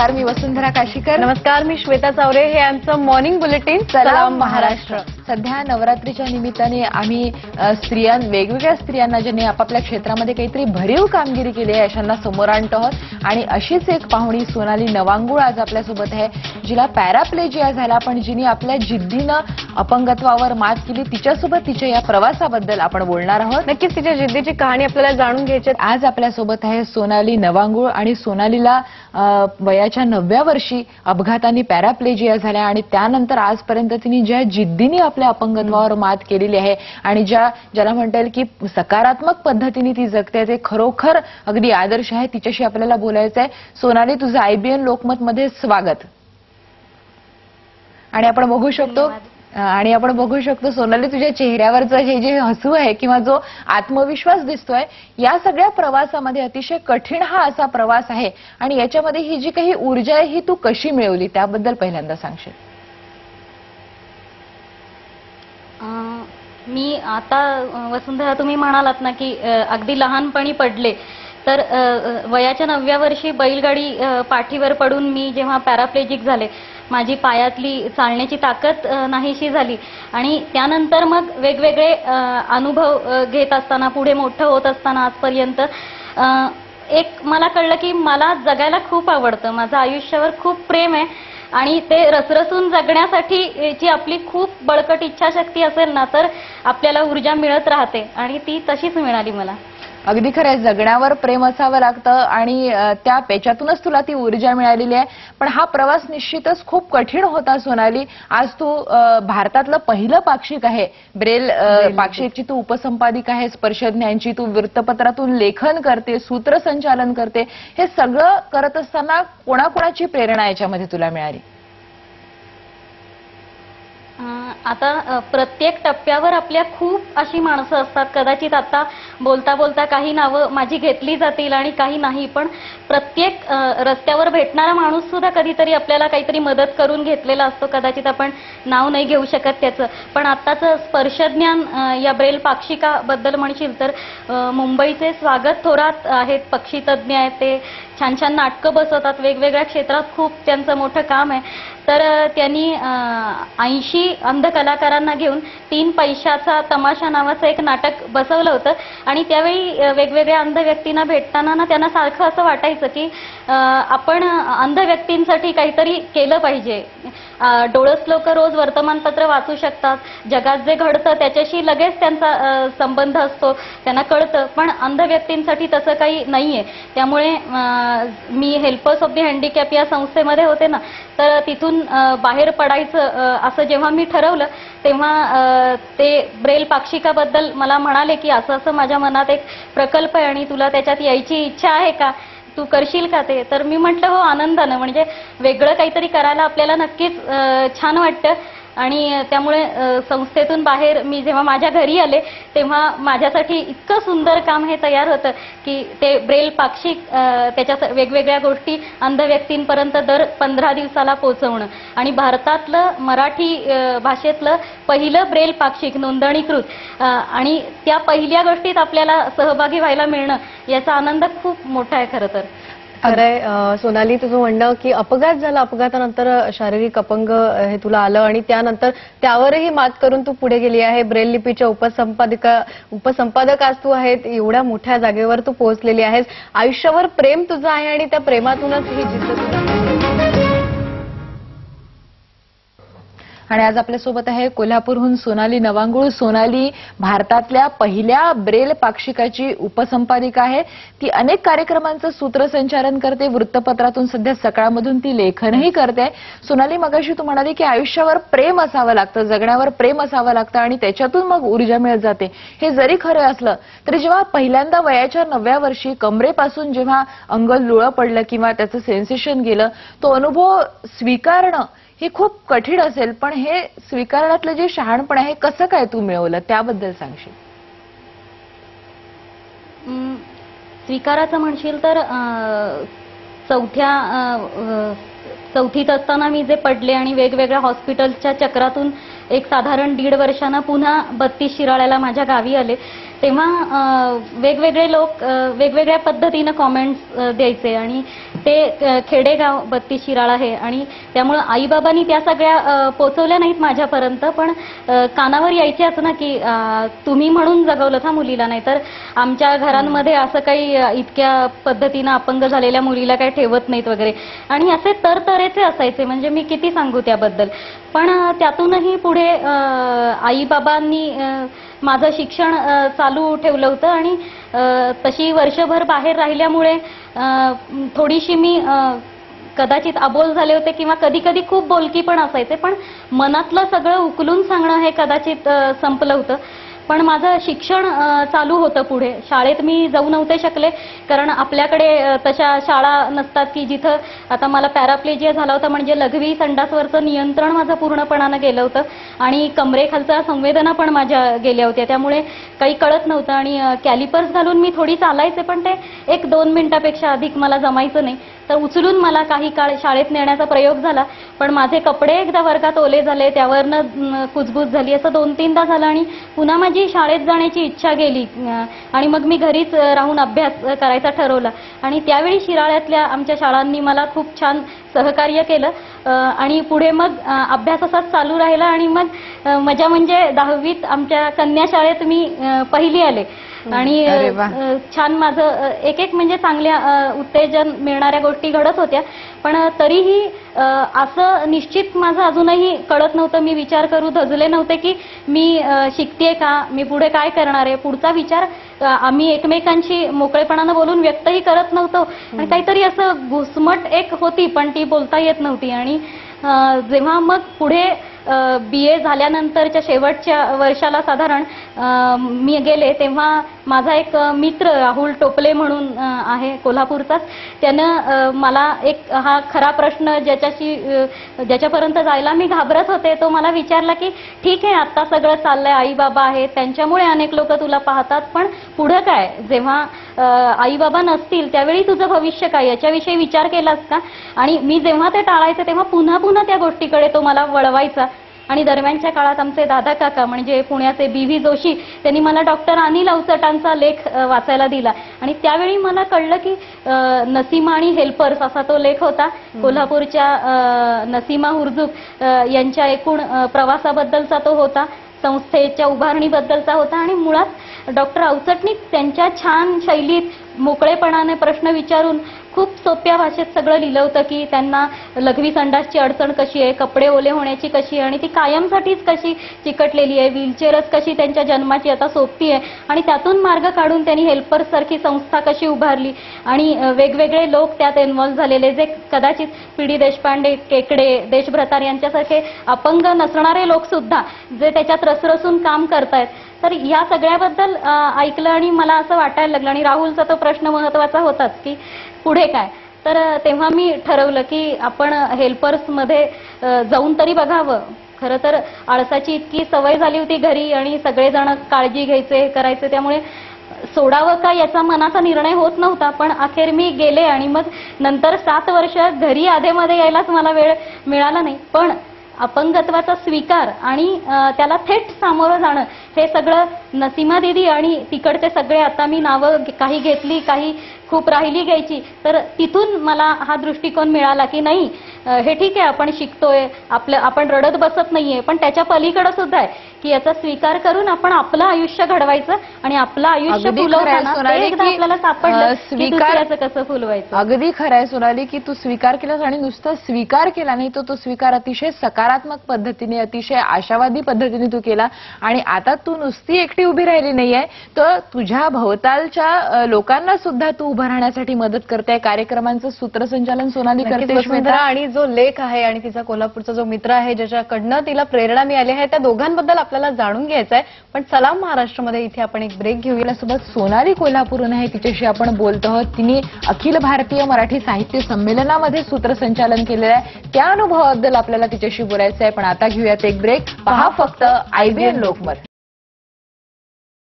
नमस्कार, मी वसुंधरा काशीकर. नमस्कार, मी श्वेता चावरे. हे आमचं मॉर्निंग बुलेटिन सलाम महाराष्ट्र. सध्या नवरात्रीच्या निमित्ताने आम्ही वेगवेगळ्या स्त्रियांना ज्यांनी आपापल्या क्षेत्रामध्ये काहीतरी भरीव कामगिरी केली आहे अशांना समोर आणतो आहोत. आणि अशीच एक पाहुणी सोनाली नवांगुळ आज आपल्यासोबत आहे, जिला पॅराप्लेजिया झाला पण जिने आपल्या जिद्दीनं अपंगत्वावर मात केली. तिच्यासोबत तिच्या या प्रवासाबद्दल आपण बोलणार आहोत. नक्कीच तिच्या जिद्दीची कहाणी आपल्याला जाणून घ्यायची. आज आपल्यासोबत आहे सोनाली नवांगुळ आणि सोनालीला वयाच्या 9व्या वर्षी अपघाताने पॅराप्लेजिया झाल्या आणि त्यानंतर आजपर्यंत तिने ज्या जिद्दीने आपल्या अपंगत्वावर मात केलेली आहे आणि ज्याला म्हणता येईल की सकारात्मक पद्धतीने ती जगते, ते खरोखर अगदी आदर्श आहे. तिच्याशी आपल्याला बोलायचं आहे. सोनाली, तुझं IBN लोकमत मध्ये स्वागत. आणि आपण बघू शकतो सोनाली, तुझ्या चेहऱ्यावरचं हे जे हसू आहे किंवा जो आत्मविश्वास दिसतोय, या सगळ्या प्रवासामध्ये अतिशय कठीण हा असा प्रवास आहे आणि याच्यामध्ये ही जी काही ऊर्जा आहे ही तू कशी मिळवली त्याबद्दल पहिल्यांदा सांगशील? मी आता वसुंधरा, तुम्ही म्हणालात ना की अगदी लहानपणी पडले, तर वयाच्या 9व्या वर्षी बैलगाडी पाठीवर पडून मी जेव्हा पॅराप्लेजिक झाले, माझी पायातली चालण्याची ताकद नाहीशी झाली आणि त्यानंतर मग वेगवेगळे अनुभव घेत असताना, पुढे मोठं होत असताना आजपर्यंत एक मला कळलं की मला जगायला खूप आवडतं, माझं आयुष्यावर खूप प्रेम आहे आणि ते रसरसून जगण्यासाठी जी आपली खूप बळकट इच्छाशक्ती असेल ना, तर आपल्याला ऊर्जा मिळत राहते आणि ती तशीच मिळाली मला. अगदी खरं आहे, जगण्यावर प्रेम असावं लागतं आणि त्याच्यातूनच तुला ती ऊर्जा मिळालेली आहे. पण हा प्रवास निश्चितच खूप कठीण होता सोनाली. आज तू भारतातलं पहिलं पाक्षिक आहे, ब्रेल पाक्षिकची तू उपसंपादिक आहे, स्पर्शज्ञांची तू वृत्तपत्रातून लेखन करते, सूत्रसंचालन करते. हे सगळं करत असताना कोणाकोणाची प्रेरणा याच्यामध्ये तुला मिळाली? आता प्रत्येक टप्प्यावर आपल्या खूप अशी माणसं असतात, कदाचित आता बोलता बोलता काही नावं माझी घेतली जातील आणि काही नाही, पण प्रत्येक रस्त्यावर भेटणारा माणूस सुद्धा कधीतरी आपल्याला काहीतरी मदत करून घेतलेला असतो. कदाचित आपण नाव नाही घेऊ शकत त्याचं, पण आत्ताचं स्पर्शज्ञान या ब्रेल पाक्षिकाबद्दल म्हणशील तर मुंबईचे स्वागत थोरात आहेत, पक्षीतज्ञ आहेत, ते छान छान नाटकं बसवतात, वेगवेगळ्या क्षेत्रात खूप त्यांचं मोठं काम आहे. तर त्यांनी 80 अंध कलाकारांना घेऊन 3 पैशाचा तमाशा नावाचं एक नाटक बसवलं होतं आणि त्यावेळी वेगवेगळ्या अंध व्यक्तींना भेटताना ना त्यांना सारखं असं वाटायचं की आपण अंध व्यक्तींसाठी काहीतरी केलं पाहिजे. डोळस लोक रोज वर्तमानपत्र वाचू शकतात, जगात जे घडतं त्याच्याशी लगेच त्यांचा संबंध असतो, त्यांना कळतं, पण अंध व्यक्तींसाठी तसं काही नाहीये. त्यामुळे मी हेल्पर्स ऑफ द हँडिकॅप या संस्थेमध्ये होते ना, तर तिथून बाहेर पडायचं असं जेव्हा मी ठरवलं तेव्हा ते ब्रेल पाक्षिकाबद्दल मला म्हणाले की असं असं माझ्या मनात एक प्रकल्प आहे आणि तुला त्याच्यात यायची इच्छा आहे का, तू करशील का ते? तर मी म्हटलं हो, आनंदानं. म्हणजे वेगळं काहीतरी करायला आपल्याला नक्कीच छान वाटतं आणि त्यामुळे संस्थेतून बाहेर मी जेव्हा माझ्या घरी आले तेव्हा माझ्यासाठी इतकं सुंदर काम हे तयार होतं की ते ब्रेल पाक्षिक त्याच्या वेगवेगळ्या गोष्टी अंध व्यक्तींपर्यंत दर 15 दिवसाला पोहोचवणं आणि भारतातलं मराठी भाषेतलं पहिलं ब्रेल पाक्षिक नोंदणीकृत आणि त्या पहिल्या गोष्टीत आपल्याला सहभागी व्हायला मिळणं, याचा आनंद खूप मोठा आहे खरं तर. खरंय सोनाली, तुझं म्हणणं की अपघात झाला, अपघातानंतर शारीरिक अपंग हे तुला आलं आणि त्यानंतर त्यावरही मात करून तू पुढे गेली आहे. ब्रेल लिपीच्या उपसंपादक आज तू आहेत, एवढ्या मोठ्या जागेवर तू पोहोचलेली आहेस. आयुष्यावर प्रेम तुझं आहे आणि त्या प्रेमातूनच ही जिद्द तुला. आणि आज आपल्यासोबत आहे कोल्हापूरहून सोनाली नवांगुळ. सोनाली भारतातल्या पहिल्या ब्रेल पाक्षिकाची उपसंपादिका आहे. ती अनेक कार्यक्रमांचं सूत्रसंचालन करते, वृत्तपत्रातून सध्या सकाळमधून ती लेखनही करते. सोनाली, मगाशी तू म्हणाली की आयुष्यावर प्रेम असावं लागतं, जगण्यावर प्रेम असावं लागतं आणि त्याच्यातून मग ऊर्जा मिळत जाते. हे जरी खरं असलं तरी जेव्हा पहिल्यांदा वयाच्या 9व्या वर्षी कमरेपासून जेव्हा अंग लुळं पडलं किंवा त्याचं सेन्सेशन गेलं, तो अनुभव स्वीकारणं हे खूप कठीण असेल, पण हे स्वीकारण्यातलं जे शहाणपण आहे कसं काय तू मिळवलं त्याबद्दल सांगशील? स्वीकाराचं म्हणशील तर चौथीत असताना मी जे पडले आणि वेगवेगळ्या हॉस्पिटलच्या चक्रातून एक साधारण 1.5 वर्षांना पुन्हा 32 शिराळ्याला माझ्या गावी आले, तेव्हा वेगवेगळे लोक वेगवेगळ्या पद्धतीनं कॉमेंट्स द्यायचे आणि ते खेडेगाव 32 शिराळा आहे आणि त्यामुळे आईबाबांनी त्या सगळ्या पोचवल्या नाहीत माझ्यापर्यंत, पण कानावर यायच्याच ना की तुम्ही म्हणून जगवलं था मुलीला, नाही तर आमच्या घरांमध्ये असं काही इतक्या पद्धतीनं अपंग झालेल्या मुलीला काही ठेवत नाहीत वगैरे, आणि असे तरतरेचे असायचे. म्हणजे मी किती सांगू त्याबद्दल. पण त्यातूनही पुढे आईबाबांनी माझं शिक्षण चालू ठेवलं होतं आणि तशी वर्षभर बाहेर राहिल्यामुळे थोडीशी मी कदाचित अबोल झाले होते किंवा कधी कधी खूप बोलकी पण असायचे, पण मनातलं सगळं उकलून सांगणं हे कदाचित संपलं होतं. पण माझं शिक्षण चालू होतं पुढे. शाळेत मी जाऊ नव्हते शकले कारण आपल्याकडे तशा शाळा नसतात की जिथं, आता मला पॅराप्लेजिया झाला होता म्हणजे लघवी संडासवरचं नियंत्रण माझं पूर्णपणानं गेलं होतं आणि कमरेखालच्या संवेदना पण माझ्या गेल्या होत्या, त्यामुळे काही कळत नव्हतं आणि कॅलिपर्स घालून मी थोडी चालायचे, पण ते 1-2 मिनिटापेक्षा अधिक मला जमायचं नाही. तर उचलून मला काही काळ शाळेत नेण्याचा प्रयोग झाला, पण माझे कपडे एकदा वर्गात ओले झाले, त्यावरनं कुजबूज झाली, असं 2-3दा झालं आणि पुन्हा माझी शाळेत जाण्याची इच्छा गेली आणि मग मी घरीच राहून अभ्यास करायचा ठरवला. आणि त्यावेळी शिराळ्यातल्या आमच्या शाळांनी मला खूप छान सहकार्य केलं आणि पुढे मग अभ्यास असाच चालू राहिला आणि मग मजा म्हणजे 10वीत आमच्या कन्या शाळेत मी पहिली आले आणि छान माझं एक म्हणजे चांगल्या उत्तेजन मिळणाऱ्या गोष्टी घडत होत्या. पण तरीही असं निश्चित माझं अजूनही कळत नव्हतं, मी विचार करू धजले नव्हते की मी शिकतेय का, मी पुढे काय करणार आहे. पुढचा विचार आम्ही एकमेकांशी मोकळेपणानं बोलून व्यक्तही करत नव्हतो आणि काहीतरी असं घुसमट एक होती पण ती बोलता येत नव्हती. आणि जेव्हा मग पुढे BA झाल्यानंतरच्या शेवटच्या वर्षाला साधारण मी गेले, तेव्हा माझा एक मित्र राहुल टोपले म्हणून आहे कोल्हापूरचाच, त्यानं मला एक हा खरा प्रश्न ज्याच्यापर्यंत जायला मी घाबरत होते, तो मला विचारला की ठीक आहे आता सगळं चाललंय, आई बाबा आहेत त्यांच्यामुळे अनेक लोक तुला पाहतात, पण पुढं काय, जेव्हा आई बाबा नसतील त्यावेळी तुझं भविष्य काय याच्याविषयी विचार केलास का. आणि मी जेव्हा ते टाळायचे तेव्हा पुन्हा पुन्हा त्या गोष्टीकडे तो मला वळवायचा. आणि दरम्यानच्या काळात आमचे दादा काका म्हणजे पुण्याचे BV जोशी त्यांनी मला डॉक्टर अनिल अवचटांचा लेख वाचायला दिला आणि त्यावेळी मला कळलं की नसीमा आणि हेल्पर्स असा तो लेख होता. कोल्हापूरच्या नसीमा हुरजूक यांच्या एकूण प्रवासाबद्दलचा तो होता, संस्थेच्या उभारणीबद्दलचा होता आणि मुळात डॉक्टर अवचटनी त्यांच्या छान शैलीत मोकळेपणाने प्रश्न विचारून खूप सोप्या भाषेत सगळं लिहिलं होतं की त्यांना लघवी संडासची अडचण कशी आहे, कपडे ओले होण्याची कशी आहे आणि ती कायमसाठीच कशी चिकटलेली आहे, व्हीलचेअरच कशी त्यांच्या जन्माची आता सोपती आहे आणि त्यातून मार्ग काढून त्यांनी हेल्पर्स सारखी संस्था कशी उभारली आणि वेगवेगळे लोक त्यात इन्व्हॉल्व्ह झालेले, जे कदाचित PD देशपांडे, केकडे, देशभ्रतार यांच्यासारखे अपंग नसणारे लोक सुद्धा जे त्याच्यात रसरसून काम करतायत. तर या सगळ्याबद्दल ऐकलं आणि मला असं वाटायला लागलं आणि राहुलचा तो प्रश्न महत्वाचा होताच की पुढे काय. तर तेव्हा मी ठरवलं की आपण हेल्पर्समध्ये जाऊन तरी बघावं. खरं तर आळसाची इतकी सवय झाली होती घरी आणि सगळेजण काळजी घ्यायचे करायचे, त्यामुळे सोडावं का याचा मनाचा निर्णय होत नव्हता. पण अखेर मी गेले आणि मग नंतर 7 वर्ष घरी आधेमध्ये यायलाच मला वेळ मिळाला नाही. पण अपंगत्वाचा स्वीकार आणि त्याला थेट सामोरं जाणं हे सगळं नसीमा दीदी आणि तिकडचे सगळे, आता मी नावं काही घेतली काही खूप राहिली घ्यायची, तर तिथून मला हा दृष्टिकोन मिळाला की नाही हे ठीक आहे आपण शिकतोय, आपण रडत बसत नाहीये, पण त्याच्या पलीकडे सुद्धा आहे की याचा स्वीकार करून आपण आपलं आयुष्य घडवायचं आणि आपलं आयुष्य फुलवताना एकदा आपल्याला सापडलं की दुसऱ्याचं कसं फुलवायचं. अगदी खरं आहे सोनाली की तू स्वीकार केलास आणि नुसतं स्वीकार केला नाही, तो स्वीकार अतिशय सकारात्मक पद्धतीने, अतिशय आशावादी पद्धतीने तू केला आणि आता तू नुसती एकटी उभी राहिली नाहीये, तर तुझ्या भोवतालच्या लोकांना सुद्धा तू उभं राहण्यासाठी मदत करते. कार्यक्रमांचं सूत्रसंचालन सोनाली करते आणि जो लेख आहे आणि तिचा कोल्हापूरचा जो मित्र आहे ज्याच्याकडनं तिला प्रेरणा मिळाली आहे, त्या दोघांबद्दल आपल्याला जाणून घ्यायचं आहे. पण चला महाराष्ट्रामध्ये इथे आपण एक ब्रेक घेऊया. सोबत सोनाली कोल्हापूरहून आहे, तिच्याशी आपण बोलतो आहोत. तिने अखिल भारतीय मराठी साहित्य संमेलनामध्ये सूत्रसंचालन केलेलं आहे, त्या अनुभवाबद्दल आपल्याला तिच्याशी बोलायचं आहे. पण आता घेऊयात एक ब्रेक. पहा फक्त IBN लोकमत.